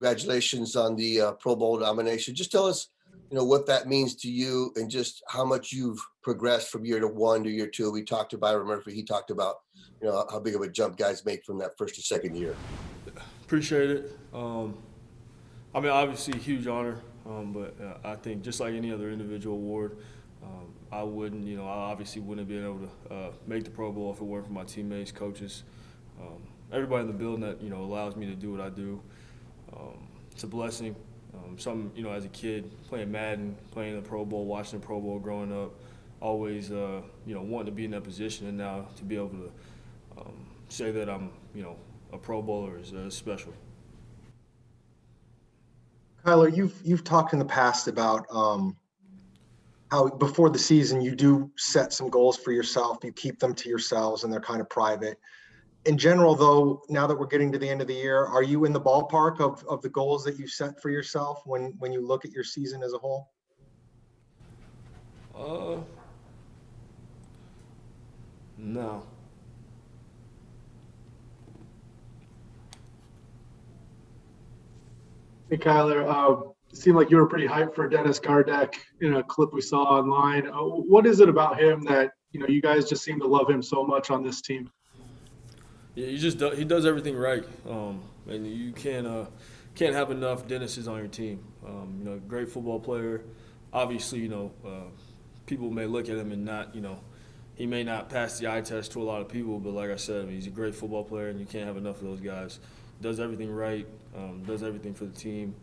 Congratulations on the Pro Bowl nomination. Just tell us, what that means to you and just how much you've progressed from year to one to year two. We talked to Byron Murphy. He talked about, how big of a jump guys make from that first to second year. Appreciate it. Obviously, huge honor, but I think just like any other individual award, I obviously wouldn't have been able to make the Pro Bowl if it weren't for my teammates, coaches, everybody in the building that, allows me to do what I do. It's a blessing. As a kid, playing Madden, playing the Pro Bowl, watching the Pro Bowl growing up, always, wanting to be in that position, and now to be able to say that I'm, a Pro Bowler is special. Kyler, you've talked in the past about how before the season you do set some goals for yourself. You keep them to yourselves, and they're kind of private. In general, though, now that we're getting to the end of the year, are you in the ballpark of the goals that you set for yourself when you look at your season as a whole? No. Hey, Kyler, it seemed like you were pretty hyped for Dennis Gardeck in a clip we saw online. What is it about him that, you guys just seem to love him so much on this team? Yeah, he does everything right, and you can't have enough Dennis's on your team. Great football player. Obviously, people may look at him and not, he may not pass the eye test to a lot of people, but like I said, he's a great football player, and you can't have enough of those guys. Does everything right, does everything for the team,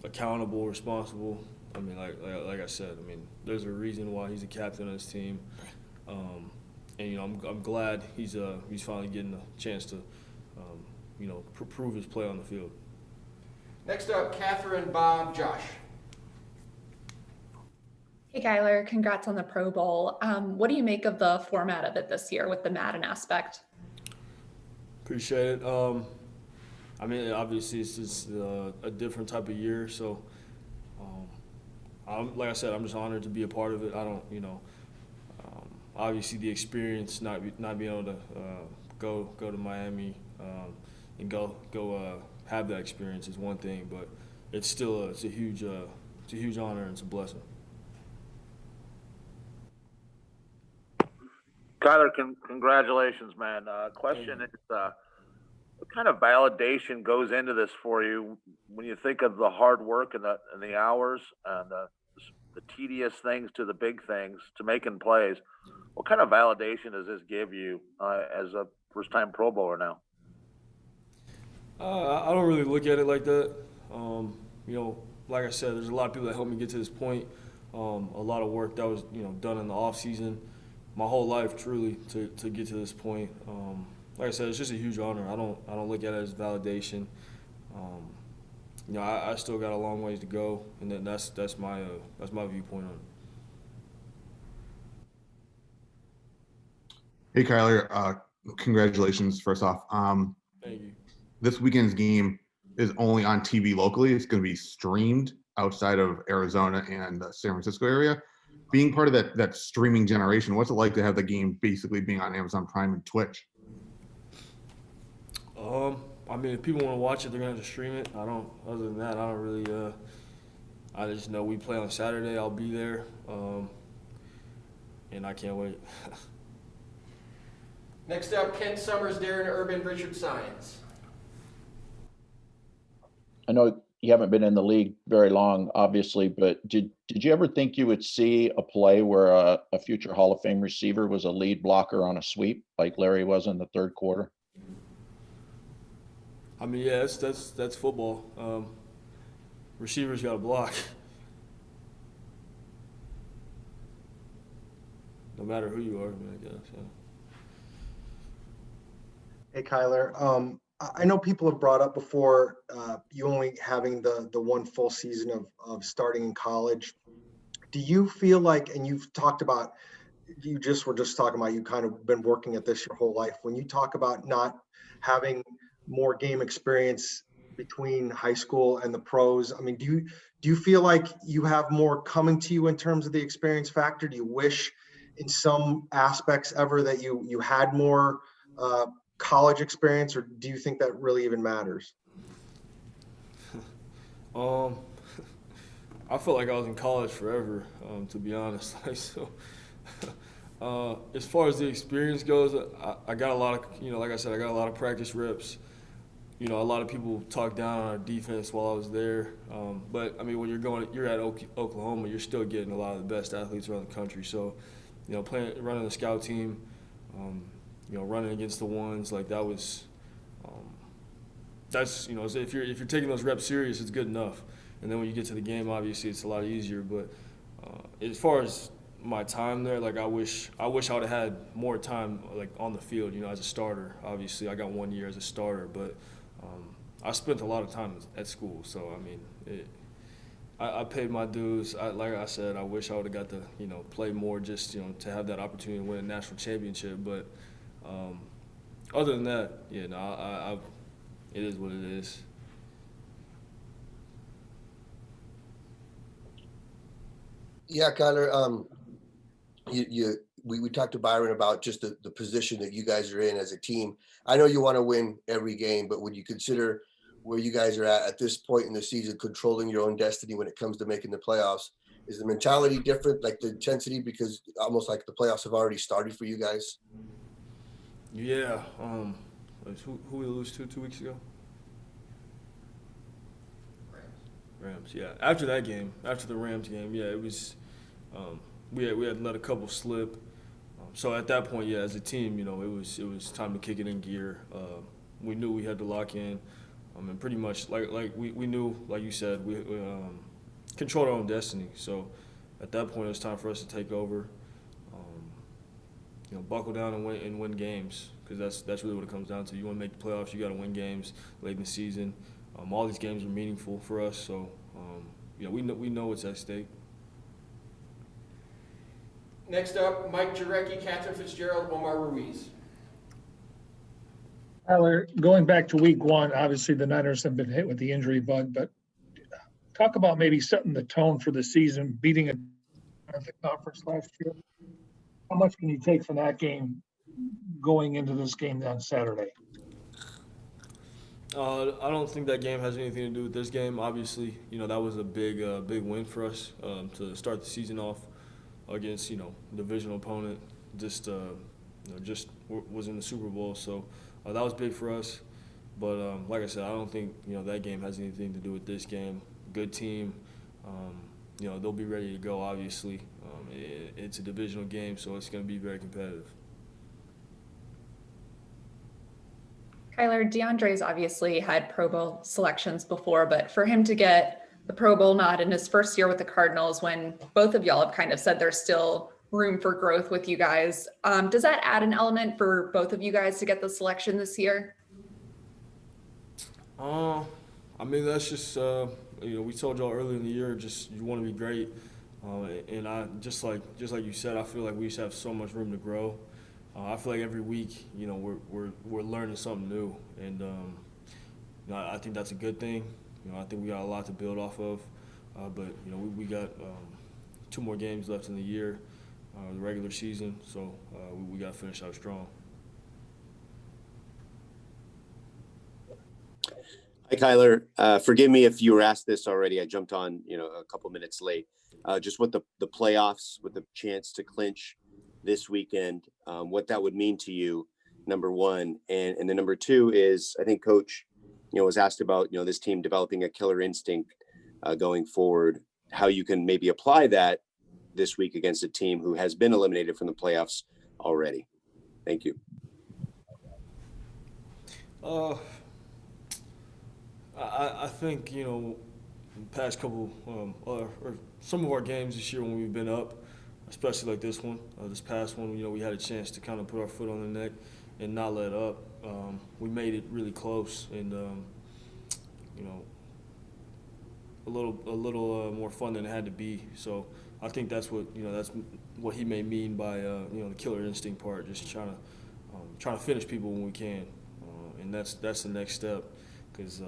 accountable, responsible. Like I said, there's a reason why he's a captain of this team. And I'm glad he's finally getting a chance to, prove his play on the field. Next up, Catherine, Bob, Josh. Hey, Kyler, congrats on the Pro Bowl. What do you make of the format of it this year with the Madden aspect? Appreciate it. Obviously it's just a different type of year, so like I said, I'm just honored to be a part of it. I don't, obviously the experience, not being able to go to Miami and go have that experience is one thing, but it's still it's a huge honor and it's a blessing. Kyler, congratulations, man. Question is, what kind of validation goes into this for you when you think of the hard work and the hours and the tedious things to the big things to making plays? What kind of validation does this give you as a first-time Pro Bowler now? I don't really look at it like that. Like I said, there's a lot of people that helped me get to this point. A lot of work that was done in the off season, my whole life truly to get to this point. Like I said, it's just a huge honor. I don't look at it as validation. I still got a long ways to go, and then that's my viewpoint on it. Hey, Kyler, congratulations first off. Thank you. This weekend's game is only on TV locally. It's going to be streamed outside of Arizona and the San Francisco area. Being part of that streaming generation, what's it like to have the game basically being on Amazon Prime and Twitch? If people want to watch it, they're going to have to stream it. Other than that, I don't really, I just know we play on Saturday. I'll be there, and I can't wait. Next up, Kent Summers, Darren Urban, Richard Science. I know you haven't been in the league very long, obviously, but did you ever think you would see a play where a future Hall of Fame receiver was a lead blocker on a sweep like Larry was in the third quarter? Yeah, that's football. Receivers got to block. No matter who you are, I guess. Yeah. Hey, Kyler, I know people have brought up before you only having the one full season of starting in college. Do you feel like, and you've talked about, you were just talking about you kind of been working at this your whole life. When you talk about not having more game experience between high school and the pros, do you feel like you have more coming to you in terms of the experience factor? Do you wish in some aspects ever that you had more college experience, or do you think that really even matters? Um, I felt like I was in college forever, to be honest. As far as the experience goes, I got a lot of, like I said, I got a lot of practice reps. A lot of people talk down on our defense while I was there. But I mean, when you're at Oklahoma, you're still getting a lot of the best athletes around the country. So, running the scout team, running against the ones, like that was, that's, if you're taking those reps serious, it's good enough. And then when you get to the game, obviously it's a lot easier. But as far as my time there, like I wish I would have had more time, like on the field, as a starter. Obviously, I got 1 year as a starter, but I spent a lot of time at school. So I mean, I paid my dues. Like I said, I wish I would have got to play more, just to have that opportunity to win a national championship. But other than that, it is what it is. Yeah, Kyler. We talked to Byron about just the position that you guys are in as a team. I know you want to win every game, but when you consider where you guys are at this point in the season, controlling your own destiny when it comes to making the playoffs, is the mentality different, like the intensity, because almost like the playoffs have already started for you guys? Yeah. Who we lose to 2 weeks ago? Rams. Yeah. After that game, after the Rams game, yeah, it was. We had let a couple slip. So at that point, yeah, as a team, it was time to kick it in gear. We knew we had to lock in, and pretty much like we knew, like you said, we controlled our own destiny. So at that point, it was time for us to take over. Buckle down and win games, because that's really what it comes down to. You want to make the playoffs, you got to win games late in the season. All these games are meaningful for us, so we know what's at stake. Next up, Mike Jurecki, Catherine Fitzgerald, Omar Ruiz. Tyler, going back to week one, obviously the Niners have been hit with the injury bug, but talk about maybe setting the tone for the season, beating a the conference last year. How much can you take from that game going into this game on Saturday? I don't think that game has anything to do with this game. Obviously, that was a big win for us to start the season off against, divisional opponent. Just was in the Super Bowl, so that was big for us. But like I said, I don't think that game has anything to do with this game. Good team, they'll be ready to go. Obviously, it's a divisional game, so it's going to be very competitive. Kyler, DeAndre's obviously had Pro Bowl selections before, but for him to get the Pro Bowl nod in his first year with the Cardinals, when both of y'all have kind of said there's still room for growth with you guys, does that add an element for both of you guys to get the selection this year? I mean, that's just we told y'all earlier in the year, just you want to be great, and I just like you said, I feel like we just have so much room to grow. I feel like every week, we're learning something new, and I think that's a good thing. I think we got a lot to build off of, but we got 2 more games left in the year, the regular season, so we got to finish out strong. Hi, Kyler. Forgive me if you were asked this already. I jumped on, a couple minutes late. Just what the playoffs, with the chance to clinch this weekend, what that would mean to you, number one. And then number two is, I think Coach, was asked about, this team developing a killer instinct going forward, how you can maybe apply that this week against a team who has been eliminated from the playoffs already. Thank you. I think, the past couple, or some of our games this year when we've been up, especially like this one, this past one, we had a chance to kind of put our foot on the neck and not let up. We made it really close, and a little more fun than it had to be. So I think that's what he may mean by the killer instinct part, just trying to finish people when we can, and that's the next step, because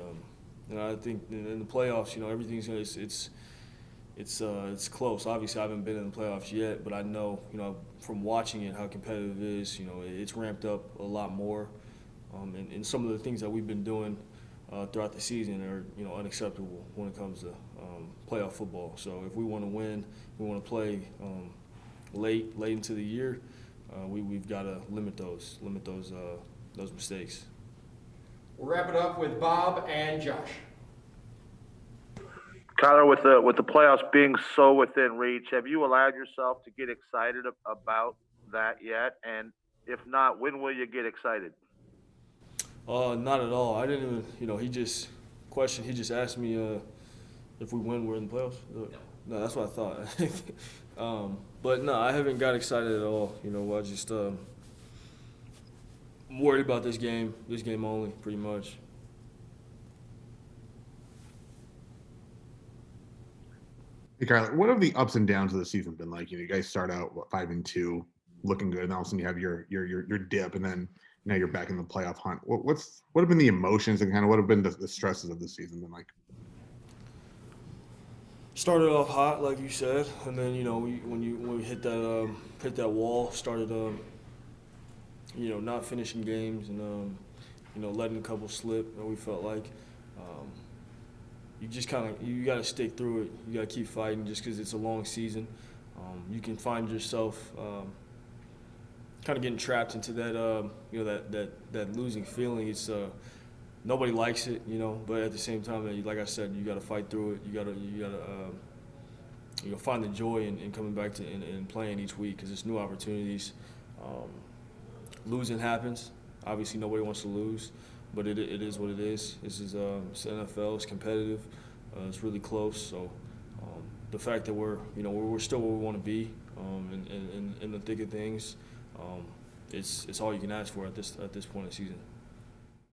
I think in the playoffs, everything's it's close. Obviously, I haven't been in the playoffs yet, but I know, from watching it, how competitive it is. It's ramped up a lot more. And some of the things that we've been doing throughout the season are unacceptable when it comes to playoff football. So if we want to win, we want to play late into the year. We've got to limit those mistakes. We'll wrap it up with Bob and Josh. Kyler, with the playoffs being so within reach, have you allowed yourself to get excited about that yet? And if not, when will you get excited? Not at all. I didn't even, he just asked me if we win, we're in the playoffs. No, that's what I thought. But no, I haven't got excited at all. I just I'm worried about this game only, pretty much. Hey, Kyler, what have the ups and downs of the season been like? You guys start out 5-2, looking good, and all of a sudden you have your dip, and then now you're back in the playoff hunt. What have been the emotions and kind of what have been the stresses of the season been like? Started off hot, like you said, and then when we hit that wall, started not finishing games and letting a couple slip. And we felt like you just you got to stick through it. You got to keep fighting, just because it's a long season. You can find yourself kind of getting trapped into that that losing feeling. It's nobody likes it, but at the same time, like I said, you got to fight through it. You got to find the joy in coming back to and playing each week, because it's new opportunities. Losing happens. Obviously, nobody wants to lose, but it is what it is. This is it's NFL. It's competitive. It's really close. So the fact that we're still where we want to be, in the thick of things, it's all you can ask for at this point in the season.